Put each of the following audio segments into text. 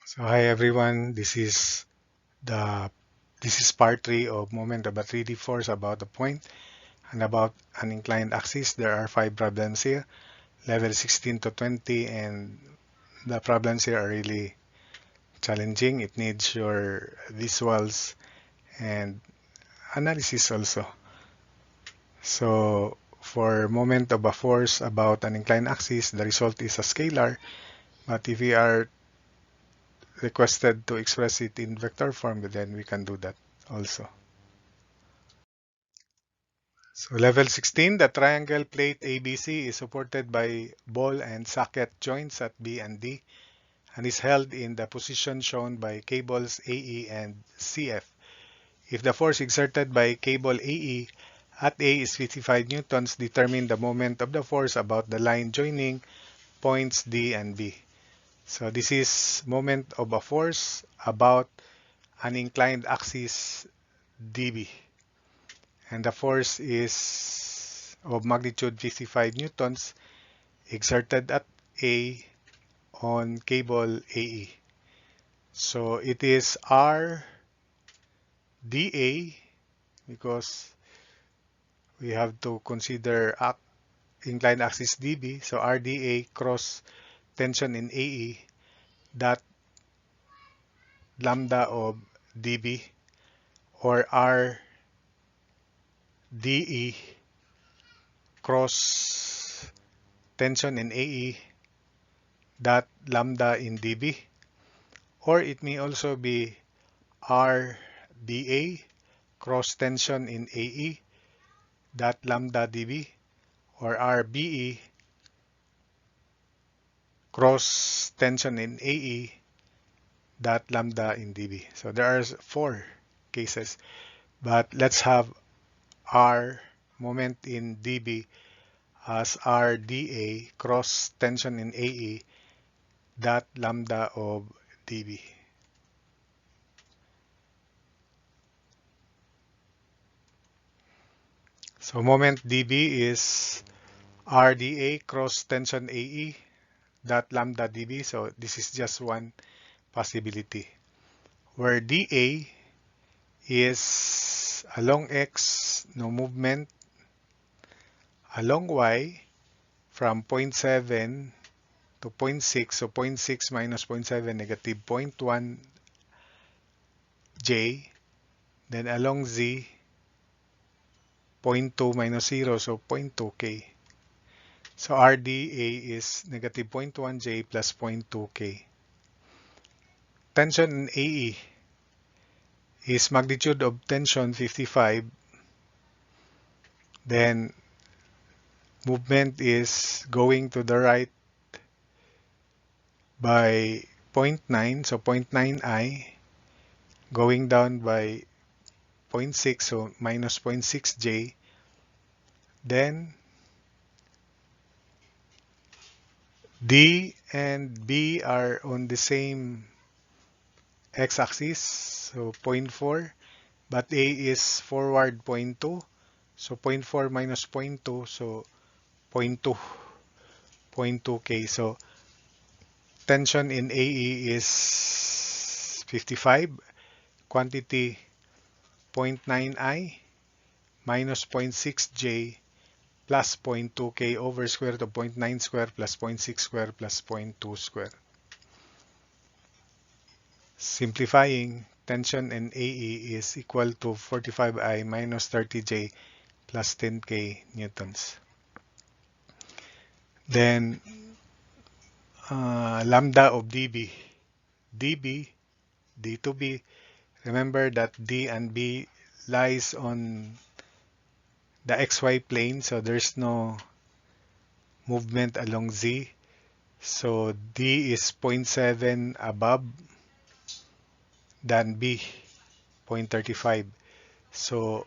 So hi everyone, the this is part 3 of moment of a 3D force about the point and about an inclined axis. There are 5 problems here, level 16 to 20, and the problems here are really challenging. It needs your visuals and analysis also. So for moment of a force about an inclined axis, the result is a scalar, but if we are requested to express it in vector form, then we can do that also. So level 16, the triangle plate ABC is supported by ball and socket joints at B and D and is held in the position shown by cables AE and CF. If the force exerted by cable AE at A is 55 newtons, determine the moment of the force about the line joining points D and B. So this is moment of a force about an inclined axis dB. And the force is of magnitude 55 newtons exerted at A on cable AE. So it is RDA because we have to consider inclined axis dB. So RDA cross tension in AE dot lambda of dB, or RDE cross tension in AE dot lambda in dB, or it may also be RDA cross tension in AE dot lambda dB, or RBE cross tension in AE dot lambda in dB. So there are 4 cases, but let's have R moment in dB as RDA cross tension in AE dot lambda of dB. So moment dB is RDA cross tension AE dot lambda dB. So this is just one possibility, where dA is along X, no movement, along Y from 0.7 to 0.6, so 0.6 minus 0.7, negative 0.1 J, then along Z, 0.2 minus 0, so 0.2 K. So RDA is negative 0.1 J plus 0.2 K. Tension in AE is magnitude of tension 55, then movement is going to the right by 0.9, so 0.9 I, going down by zero point 0.6, so minus 0.6 J. Then D and B are on the same x-axis, so 0.4, but A is forward 0.2, so 0.4 minus 0.2, so 0.2, 0.2 K. So tension in AE is 55, quantity 0.9 I minus 0.6 J plus 0.2 K over square root of 0.9 square plus 0.6 square plus 0.2 square. Simplifying, tension in AE is equal to 45I minus 30J plus 10K newtons. Then lambda of dB, dB, D to B. Remember that D and B lies on the XY plane, so there's no movement along Z. So D is 0.7 above than B, 0.35. So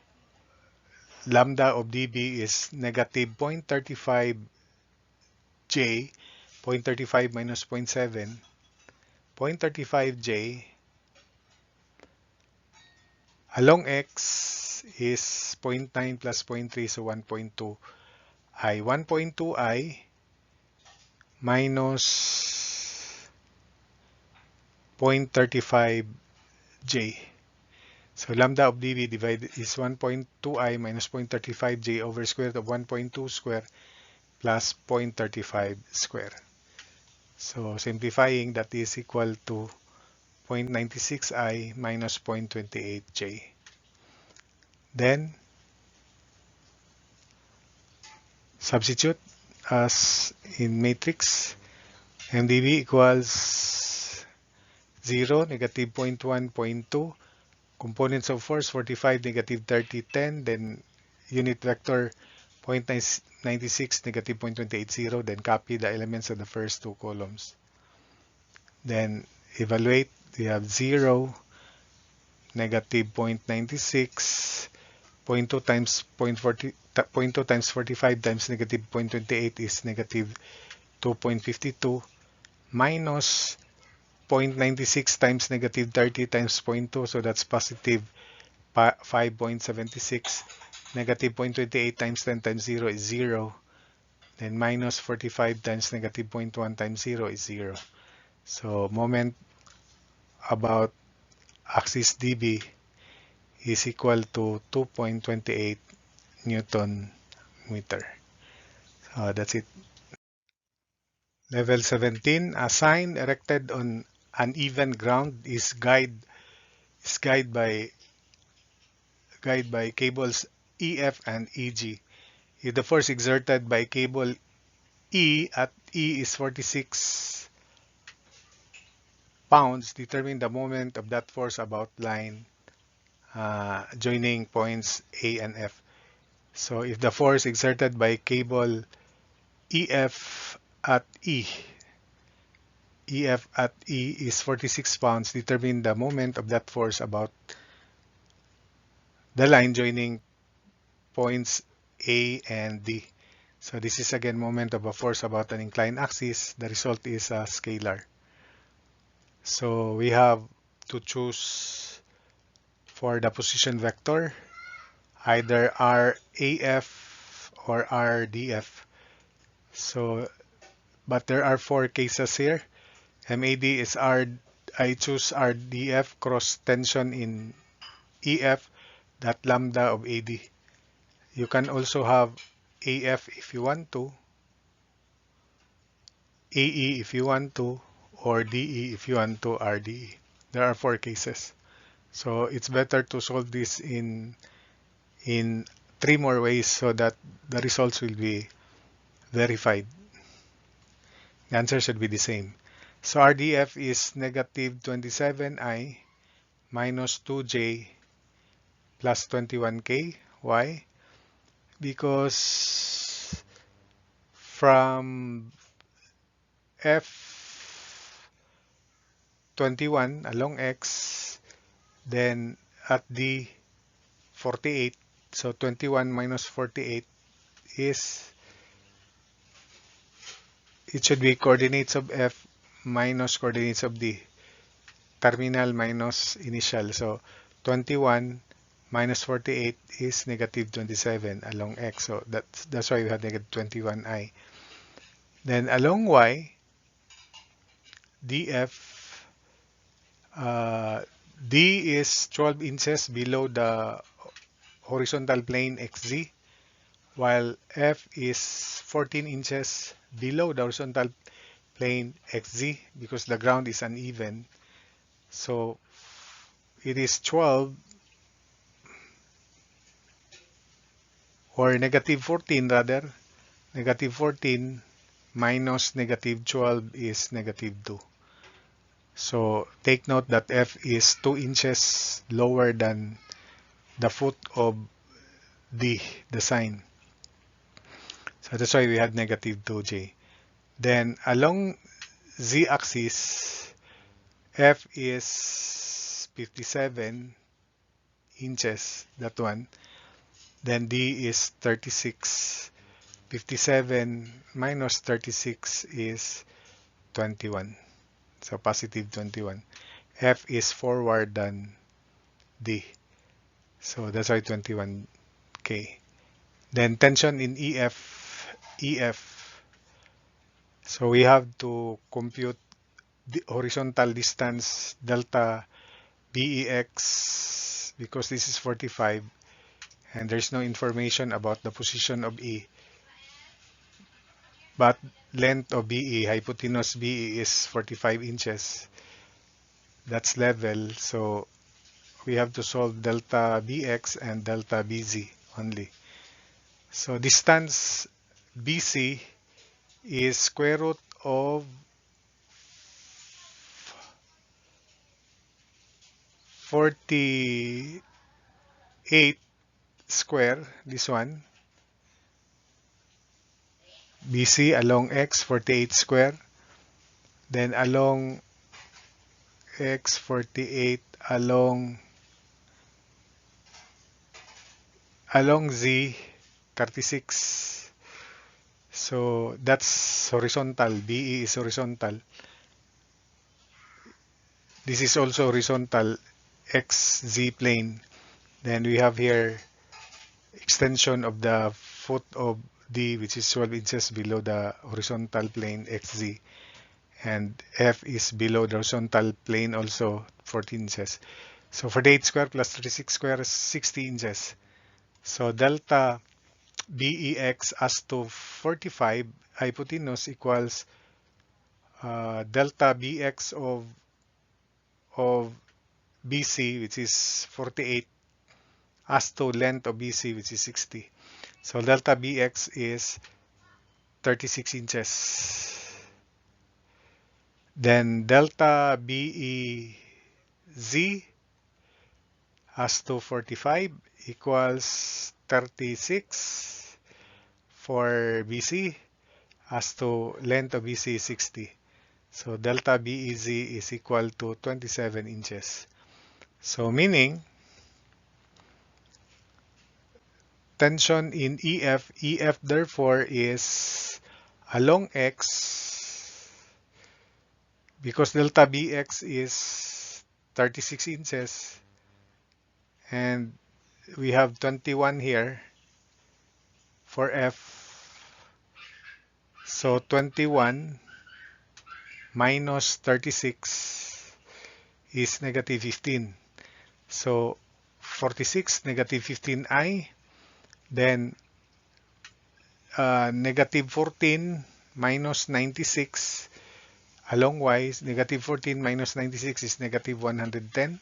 lambda of dB is negative 0.35 J, 0.35 minus 0.7, 0.35 J. Along X is 0.9 plus 0.3, so 1.2 I. 1.2 I minus 0.35 J. So lambda of dV divided is 1.2I minus 0.35 J over square root of 1.2 square plus 0.35 square. So simplifying, that is equal to 0.96I minus 0.28 J. Then substitute as in matrix. MdV equals 0, negative 0.1, 0.2. Components of force 45, negative 30, 10. Then unit vector 0.96, negative 0.280. Then copy the elements of the first two columns. Then evaluate. We have 0, negative 0.96, 0.2 times 0.2 times 45 times negative 0.28 is negative 2.52 minus 0.96 times negative 30 times 0.2, so that's positive 5.76. Negative 0.28 times 10 times 0 is 0. Then minus 45 times negative 0.1 times 0 is 0. So moment about axis dB is equal to 2.28 Newton meter. So that's it. Level 17, a sign erected on uneven ground is guided by cables EF and EG. If the force exerted by cable E at E is 46 pounds, determine the moment of that force about line joining points A and F. So if the force exerted by cable EF at E is 46 pounds, determine the moment of that force about the line joining points A and D. So this is again moment of a force about an inclined axis. The result is a scalar. So we have to choose for the position vector either RAF or RDF. So, but there are four cases here. MAD is R. I choose RDF cross tension in EF, that lambda of AD. You can also have AF if you want to, AE if you want to, or DE if you want to RDE. There are four cases. So it's better to solve this in three more ways so that the results will be verified. The answer should be the same. So RDF is negative 27I minus 2J plus 21K. Why? Because from F21 along X, then at D 48, so 21 minus 48 is, it should be coordinates of F minus coordinates of D, terminal minus initial. So 21 minus 48 is negative 27 along X. So that's why we have negative 21I. Then along Y, DF, D is 12 inches below the horizontal plane XZ, while F is 14 inches below the horizontal plane XZ because the ground is uneven. So it is 12 or negative 14 rather. Negative 14 minus negative 12 is negative 2. So take note that F is 2 inches lower than the foot of D, the sign. So that's why we had negative 2J. Then along Z-axis, F is 57 inches, that one. Then D is 36. 57 minus 36 is 21. So positive 21. F is forward than D. So that's why 21K. Then tension in EF. So we have to compute the horizontal distance delta BEX, because this is 45 and there's no information about the position of E, but length of BE, hypotenuse BE is 45 inches. That's level, so we have to solve delta BX and delta BZ only. So distance BC is square root of 48 square, this one, BC along X, 48 square, then along X, 48 along Z, 36. So that's horizontal. BE is horizontal. This is also horizontal, XZ plane. Then we have here extension of the foot of D, which is 12 inches below the horizontal plane XZ. And F is below the horizontal plane also, 14 inches. So 48 square plus 36 square is 60 inches. So delta BEX as to 45 hypotenuse equals delta BX of BC, which is 48, as to length of BC, which is 60. So delta BX is 36 inches. Then delta BEZ as to 45 equals 36 for BC, as to length of BC is 60. So delta BEZ is equal to 27 inches. So meaning tension in EF therefore is along X, because delta BX is 36 inches and we have 21 here for F. So 21 minus 36 is negative 15. So 46 negative 15i, then negative 14 minus 96 along Y, negative 14 minus 96 is negative 110.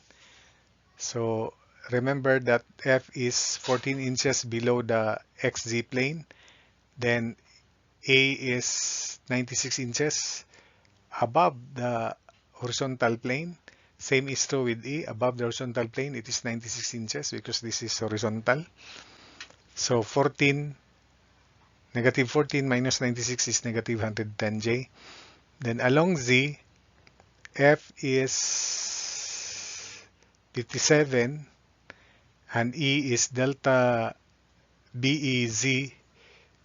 So remember that F is 14 inches below the XZ plane. Then A is 96 inches above the horizontal plane. Same is true with E. Above the horizontal plane, it is 96 inches because this is horizontal. So negative 14 minus 96 is negative 110J. Then along Z, F is 57 and E is delta BEZ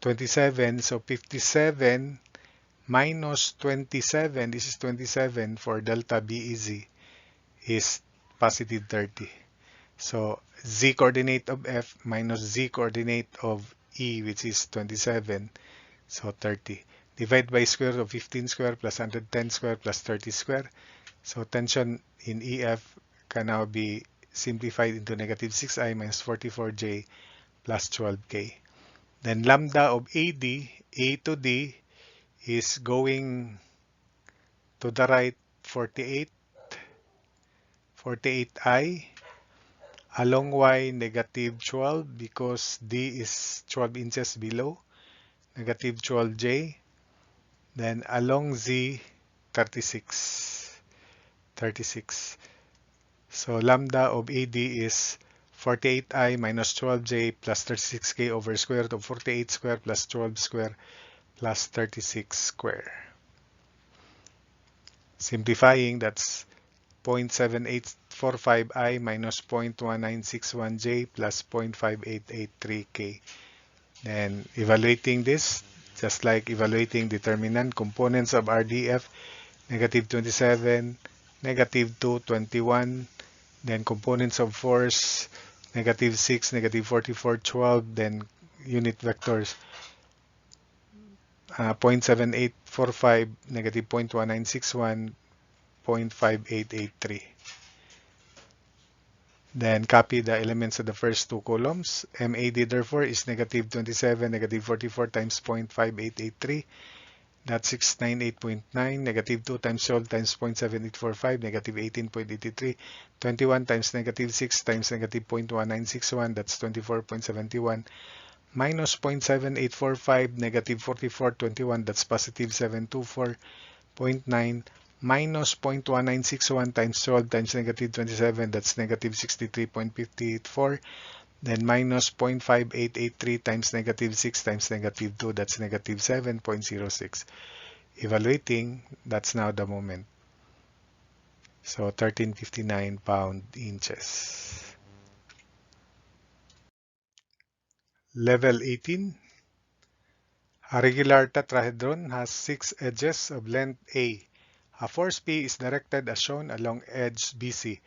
27. So 57 minus 27, this is 27 for delta BEZ, is positive 30. So Z coordinate of F minus Z coordinate of E, which is 27, so 30. Divide by square root of 15 square plus 110 square plus 30 square. So tension in EF can now be simplified into negative 6i minus 44j plus 12k. Then lambda of AD, A to D, is going to the right 48i, along Y negative 12 because D is 12 inches below, negative 12j, then along Z 36. So lambda of AD is 48i minus 12j plus 36k over square root of 48 square plus 12 square plus 36 square. Simplifying, that's 0.7845i minus 0.1961j plus 0.5883k. Then evaluating this, just like evaluating determinant, components of RDF, negative 27, negative 2, 21, then components of force, negative 6, negative 44, 12, then unit vectors, 0.7845, negative 0.1961, 0.5883. Then copy the elements of the first two columns. MAD therefore is negative 27, negative 44 times 0.5883. That's 698.9. Negative 2 times 12 times 0.7845. Negative 18.83. 21 times negative 6 times negative 0.1961. That's 24.71. Minus 0.7845. Negative 44.21. That's positive 724.9. Minus 0.1961 times 12 times negative 27, that's negative 63.584. Then minus 0.5883 times negative 6 times negative 2, that's negative 7.06. Evaluating, that's now the moment. So 1359 pound-inches. Level 18. A regular tetrahedron has 6 edges of length A. A force P is directed as shown along edge BC.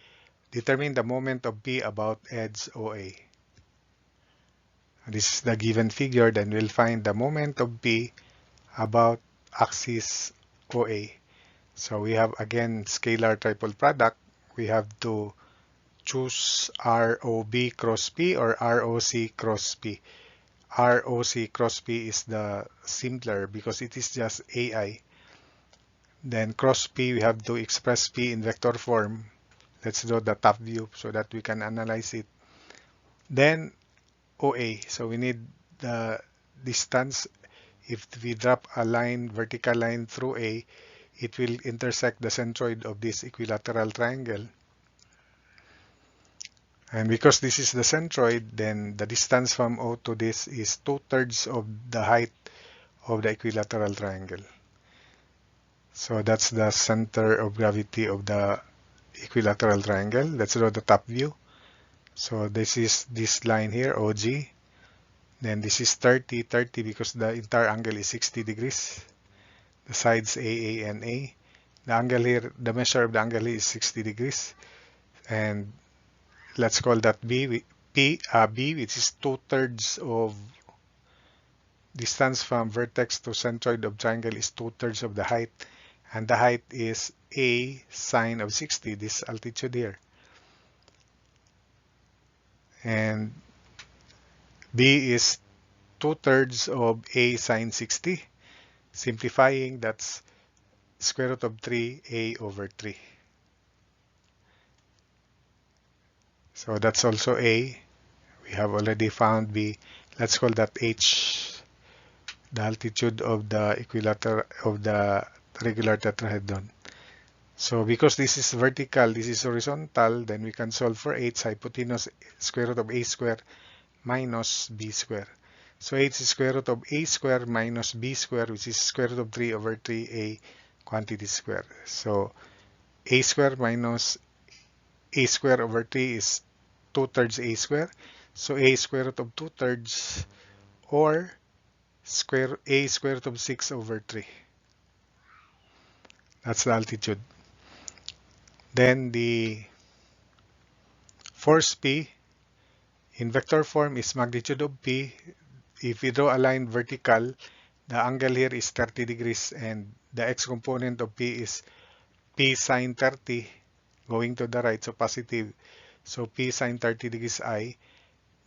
Determine the moment of P about edge OA. This is the given figure, then we'll find the moment of P about axis OA. So we have again scalar triple product. We have to choose ROB cross P or ROC cross P. ROC cross P is the simpler because it is just AI. Then cross P, we have to express P in vector form. Let's draw the top view so that we can analyze it. Then OA, so we need the distance. If we drop a line, vertical line through A, it will intersect the centroid of this equilateral triangle. And because this is the centroid, then the distance from O to this is 2/3 of the height of the equilateral triangle. So that's the center of gravity of the equilateral triangle. Let's draw the top view. So this is this line here, OG. Then this is 30 because the entire angle is 60 degrees. The sides AA and A. The angle here, the measure of the angle is 60 degrees. And let's call that B, which is 2/3 of distance from vertex to centroid of triangle is 2/3 of the height. And the height is A sine of 60, this altitude here. And B is 2/3 of A sine 60. Simplifying, that's square root of 3A over 3. So that's also A. We have already found B. Let's call that H, the altitude of the equilateral of the regular tetrahedron. So because this is vertical, this is horizontal, then we can solve for H. Hypotenuse square root of A square minus B square. So H is square root of A square minus B square, which is square root of 3 over 3A quantity square. So A square minus A square over 3 is 2/3 A square. So A square root of 2/3 or A square root of 6 over 3. That's the altitude. Then the force P in vector form is magnitude of P. If we draw a line vertical, the angle here is 30 degrees and the x component of P is P sine 30 going to the right, so positive. So P sine 30 degrees I.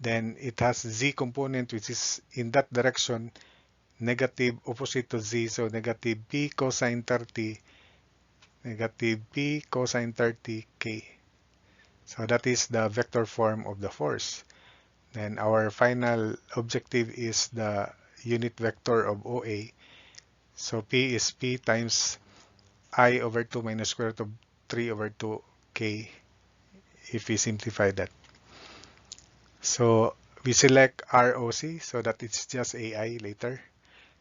Then it has Z component which is in that direction, negative opposite to Z, so negative P cosine 30, negative P cosine 30 K. So that is the vector form of the force. Then our final objective is the unit vector of OA. So P is P times I over 2 minus square root of 3 over 2 K if we simplify that. So we select ROC so that it's just AI later.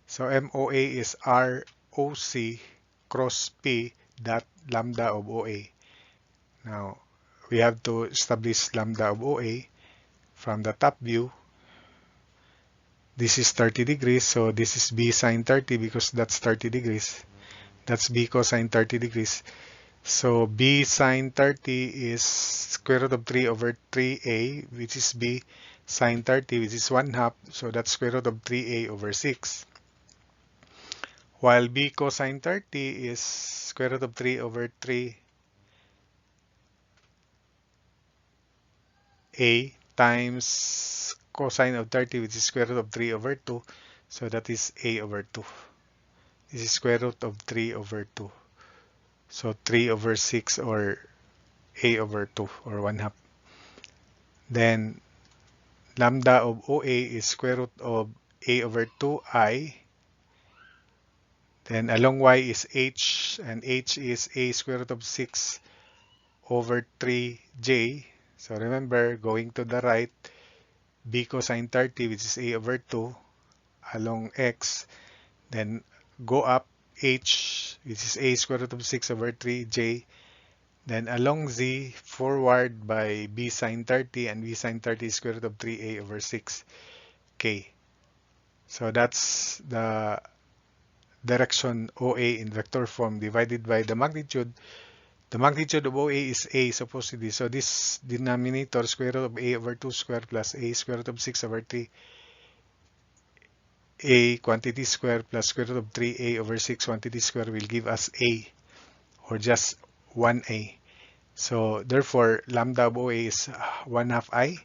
So MOA is ROC cross P dot lambda of OA. Now we have to establish lambda of OA from the top view. This is 30 degrees, so this is B sine 30 because that's 30 degrees. That's B cosine 30 degrees. So B sine 30 is square root of 3 over 3A, which is B sine 30, which is 1/2. So that's square root of 3A over 6. while b cosine 30 is square root of 3 over 3 a times cosine of 30, which is square root of 3 over 2. So that is a over 2. This is square root of 3 over 2. So 3 over 6 or a over 2 or 1 half. Then lambda of OA is square root of a over 2i. Then along y is h, and h is a square root of 6 over 3j. So remember, going to the right, b cosine 30, which is a over 2, along x. Then go up h, which is a square root of 6 over 3j. Then along z, forward by b sine 30, and b sine 30 is square root of 3a over 6k. So that's the direction OA in vector form divided by the magnitude. The magnitude of OA is a supposedly. So this denominator, square root of a over 2 square plus a square root of 6 over 3 a quantity square plus square root of 3a over 6 quantity square will give us a, or just 1a. So therefore, lambda of OA is 1 half I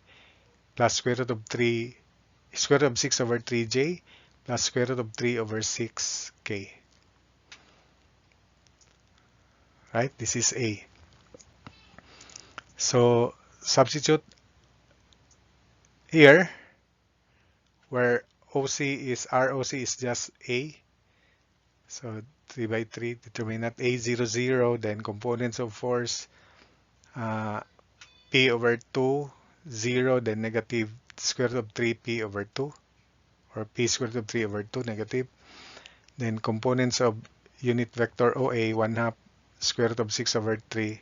plus square root of 3 square root of 6 over 3j plus square root of 3 over 6k. Right? This is a. So substitute here where ROC is just a. So 3 by 3, determinant a0, 0, then components of force p over 2, 0, then negative square root of 3p over 2, or p square root of 3 over 2, negative. Then components of unit vector OA, 1 half square root of 6 over 3,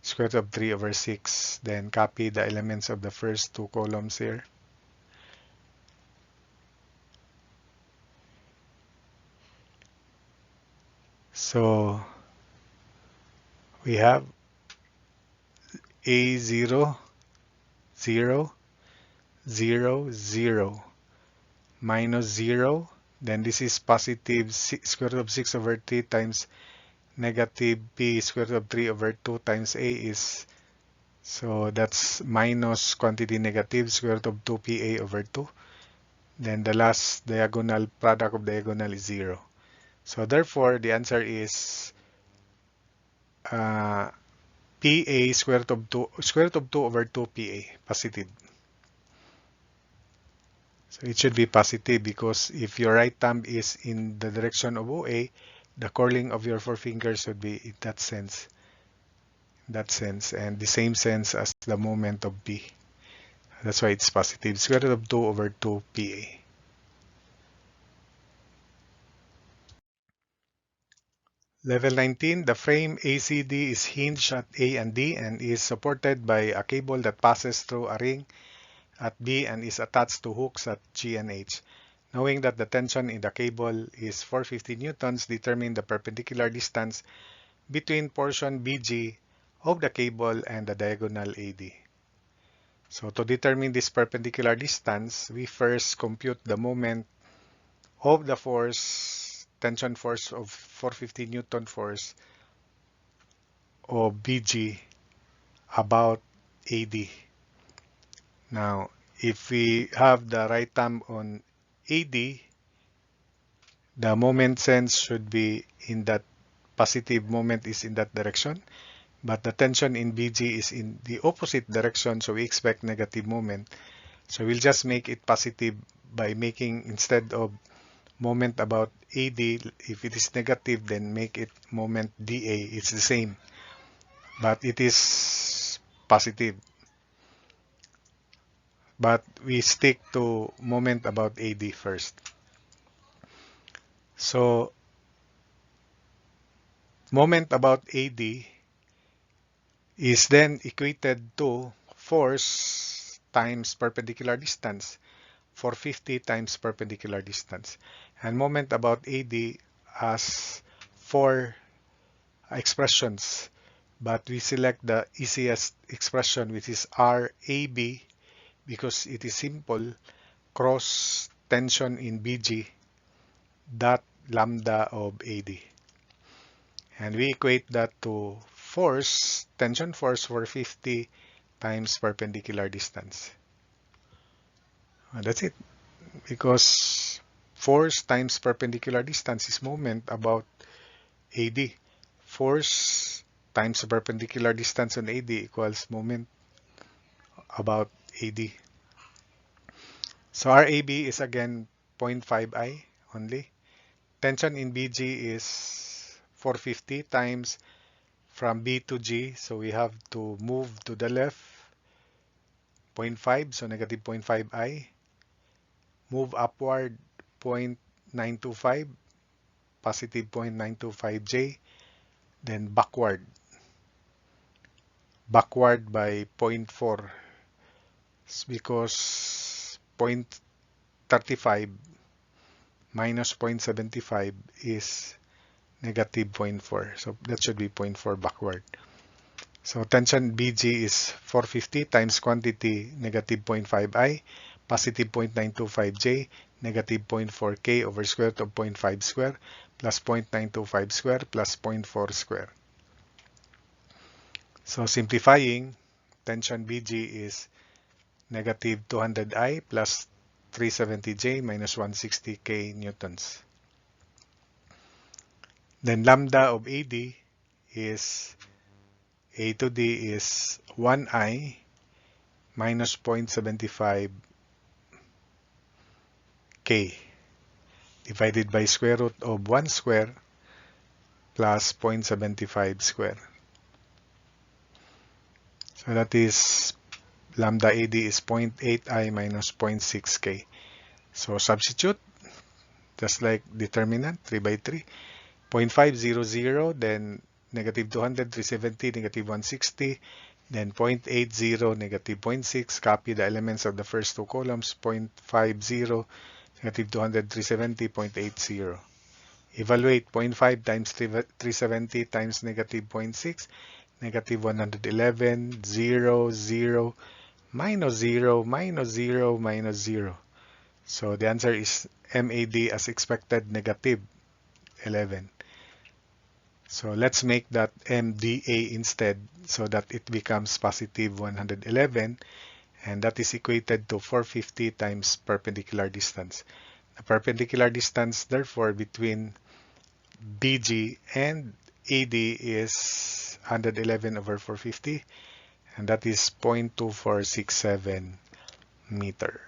square root of 3 over 6. Then copy the elements of the first two columns here. So we have A0, 0, 0, 0, minus 0. Then this is positive square root of 6 over 3 times negative p square root of 3 over 2 times a is, so that's minus quantity negative square root of 2pa over 2. Then the last diagonal product of diagonal is 0. So therefore, the answer is pa square root of 2 over 2pa, positive. So it should be positive because if your right thumb is in the direction of OA, the curling of your forefingers should be in that sense. And the same sense as the moment of B. That's why it's positive. Square root of 2 over 2 PA. Level 19, the frame ACD is hinged at A and D and is supported by a cable that passes through a ring at B and is attached to hooks at G and H. Knowing that the tension in the cable is 450 newtons, determine the perpendicular distance between portion BG of the cable and the diagonal AD. So to determine this perpendicular distance, we first compute the moment of the force, tension force of 450 Newton force of BG about AD. Now, if we have the right thumb on AD, the moment sense should be in that positive moment is in that direction, but the tension in BG is in the opposite direction, so we expect negative moment. So we'll just make it positive by making, instead of moment about AD, if it is negative, then make it moment DA. It's the same, but it is positive. But we stick to moment about AD first. So moment about AD is then equated to force times perpendicular distance, 450 times perpendicular distance. And moment about AD has four expressions, but we select the easiest expression, which is RAB, because it is simple. Cross tension in BG dot lambda of AD. And we equate that to force, tension force for 50 times perpendicular distance. That's it. Because force times perpendicular distance is moment about AD. Force times the perpendicular distance on AD equals moment about AD. So our AB is again 0.5 I only. Tension in BG is 450 times from B to G. So we have to move to the left 0.5, so negative 0.5 I. Move upward 0.925, positive 0.925 J. Then backward by 0.4 because 0.35 minus 0.75 is negative 0.4. So that should be 0.4 backward. So tension BG is 450 times quantity negative 0.5 I, positive 0.925 J, negative 0.4 K over square root of 0.5 square plus 0.925 square plus 0.4 square. So simplifying, tension BG is negative 200 I plus 370 J minus 160 K newtons. Then lambda of AD is A to D is 1 I minus 0.75 K divided by square root of 1 square plus 0.75 square. So that is lambda AD is 0.8 I minus 0.6 K. So substitute, just like determinant, 3 by 3. 0.500, then negative 200, 370, negative 160, then 0.80, negative 0.6. Copy the elements of the first two columns, 0.50, negative 200, 370, 0.80. Evaluate 0.5 times 370 times negative 0.6, negative 111, 0, 0, minus 0, minus 0, minus 0. So the answer is MAD as expected, negative 11. So let's make that MDA instead so that it becomes positive 111, and that is equated to 450 times perpendicular distance. The perpendicular distance therefore between BG and AD is 111 over 450, and that is 0.2467 meter.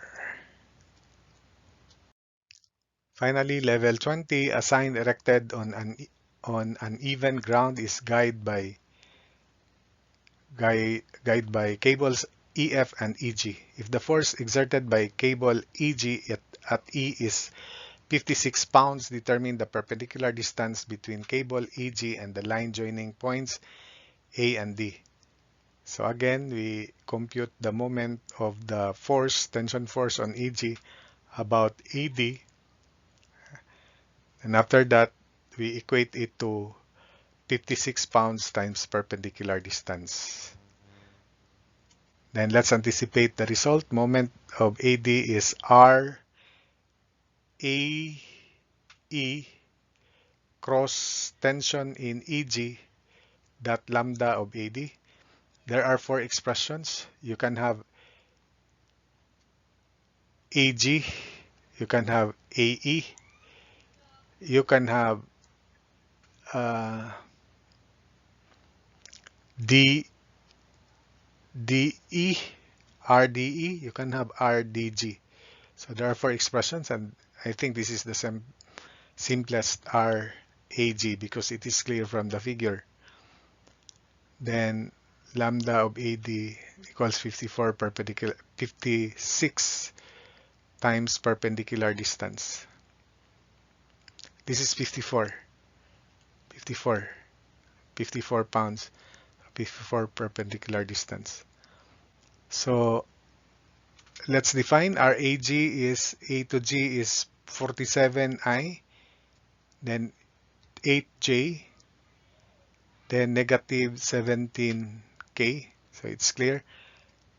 Finally, level 20, a sign erected on an even ground is guided by cables EF and EG. If the force exerted by cable EG at E is 56 pounds, determine the perpendicular distance between cable EG and the line joining points A and D. So again, we compute the moment of the force, tension force on EG about AD, and after that, we equate it to 56 pounds times perpendicular distance. Then let's anticipate the result. Moment of AD is R A E cross tension in EG dot lambda of AD. There are four expressions. You can have AG, you can have AE, you can have D, DE, RDE, you can have RDG. So there are four expressions, and I think this is the simplest RAG because it is clear from the figure. Then lambda of AD equals 56 times perpendicular distance. This is 54 pounds, 54 perpendicular distance. So let's define our AG is A to G is 47I, then 8J, then negative 17K. So it's clear.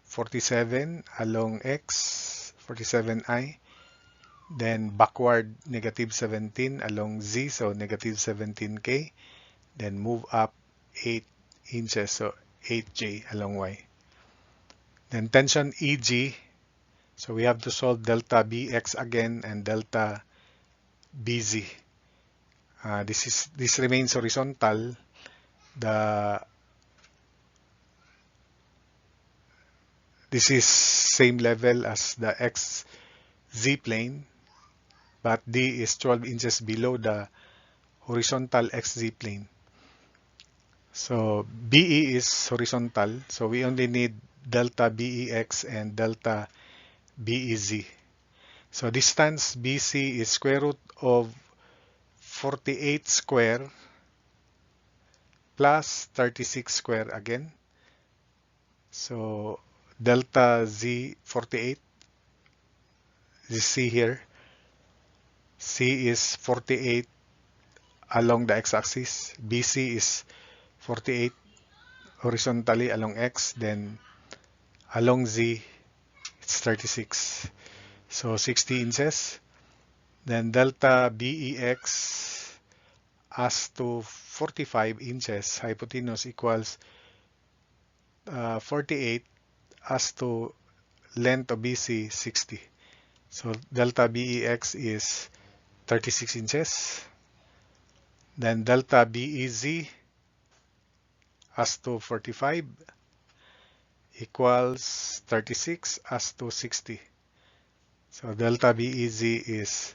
47 along X, 47I, then backward negative 17 along Z, so negative 17K, then move up 8 inches, so 8J along Y. Then tension EG, so we have to solve delta BX again and delta BZ. This remains horizontal. This is same level as the XZ plane, but D is 12 inches below the horizontal XZ plane. So BE is horizontal, so we only need delta BEX and delta BEZ. So distance BC is square root of 48 square plus 36 square again. So delta Z 48, you see here, C is 48 along the x-axis, BC is 48 horizontally along x, then along Z it's 36, so 60 inches. Then delta BEX as to 45 inches, hypotenuse equals 48 as to length of BC 60. So delta BEX is 36 inches. Then delta BEZ as to 45 equals 36 as to 60. So delta BEZ is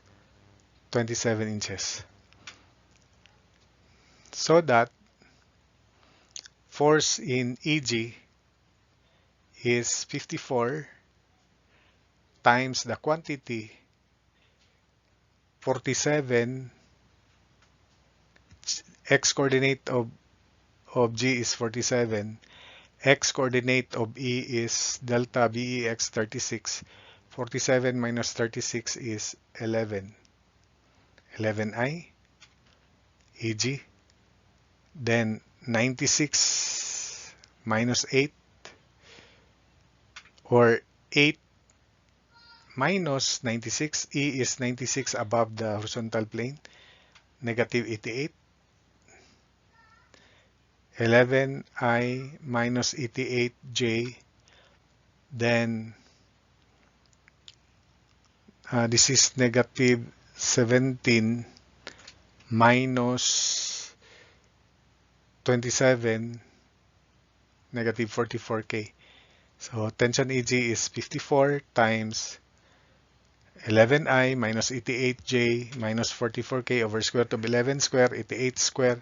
27 inches. So that force in EG is 54 times the quantity 47, x coordinate of G is 47, x coordinate of E is delta BEX 36, 47 minus 36 is 11, 11I EG, then 96 minus 8, or 8 minus 96, E is 96 above the horizontal plane, negative 88, 11I minus 88J, then this is negative 17 minus 27, negative 44K. So tension EG is 54 times 11I minus 88J minus 44K over square root of 11 square, 88 square,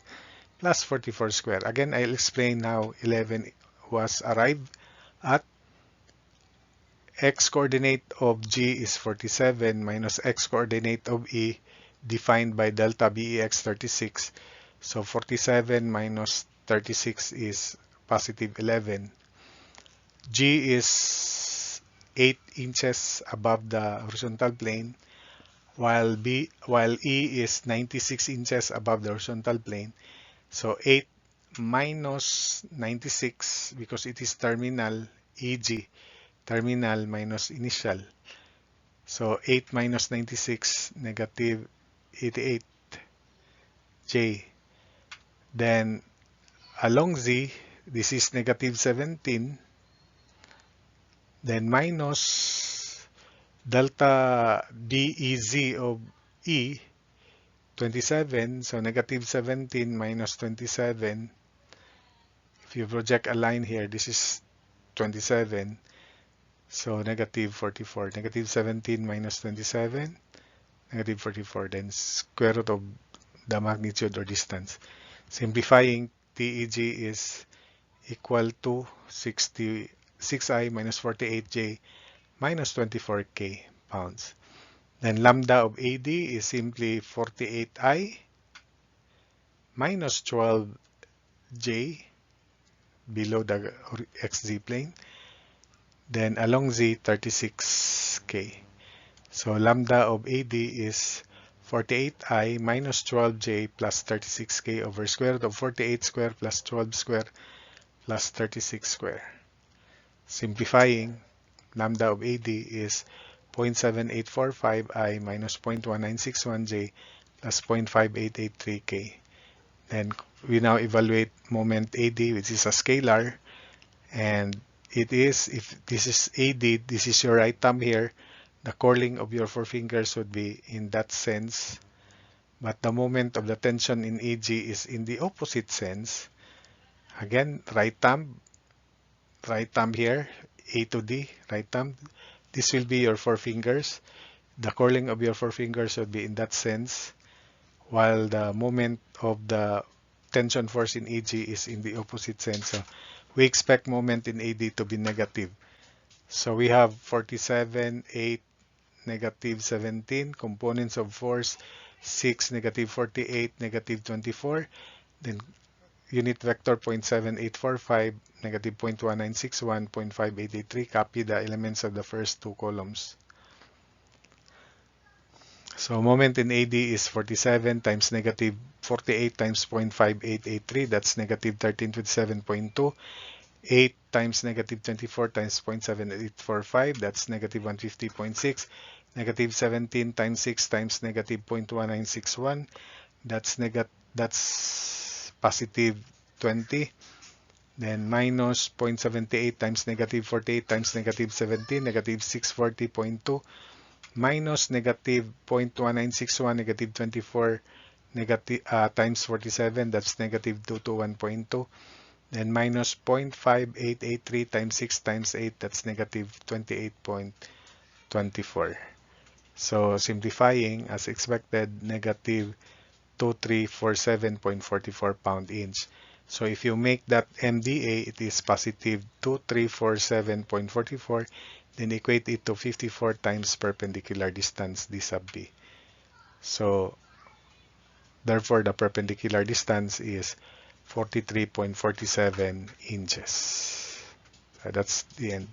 plus 44 square. Again, I'll explain how 11 was arrived at. X coordinate of G is 47 minus X coordinate of E defined by delta BEX 36. So 47 minus 36 is positive 11. G is 8 inches above the horizontal plane, while E is 96 inches above the horizontal plane. So 8 minus 96, because it is terminal EG, terminal minus initial. So 8 minus 96, negative 88J. Then along Z, this is negative 17. Then minus delta BEZ of E, 27. So negative 17 minus 27. If you project a line here, this is 27. So negative 44. Negative 17 minus 27, negative 44. Then square root of the magnitude or distance. Simplifying, TEG is equal to 6I minus 48J minus 24K pounds. Then lambda of AD is simply 48I minus 12J below the XZ plane. Then along Z, 36K. So lambda of AD is 48I minus 12J plus 36K over square root of 48 square plus 12 square plus 36 square. Simplifying, lambda of AD is 0.7845I minus 0.1961J plus 0.5883K. Then we now evaluate moment AD, which is a scalar, and it is, if this is AD, this is your right thumb here, the curling of your forefingers would be in that sense, but the moment of the tension in AG is in the opposite sense. Again, right thumb here, A to D, right thumb. This will be your forefingers. The curling of your forefingers would be in that sense, while the moment of the tension force in AG is in the opposite sense. So we expect moment in AD to be negative. So we have 47, 8, negative 17, components of force 6, negative 48, negative 24, then unit vector 0.7845, negative 0.1961, 0.5883, copy the elements of the first two columns. So moment in AD is 47 times negative 48 times 0.5883, that's negative 1327.2. 8 times negative 24 times 0.7845, that's negative 150.6. Negative 17 times 6 times negative 0.1961, that's positive 20. Then minus 0.78 times negative 48 times negative 17, negative 640.2, minus negative 0.1961, negative 24 negative times 47, that's negative 221.2. Then minus 0.5883 times 6 times 8, that's negative 28.24. So simplifying, as expected, negative 2347.44 pound-inch. So if you make that MDA, it is positive 2347.44, then equate it to 54 times perpendicular distance D sub B. So therefore, the perpendicular distance is 43.47 inches. That's the end.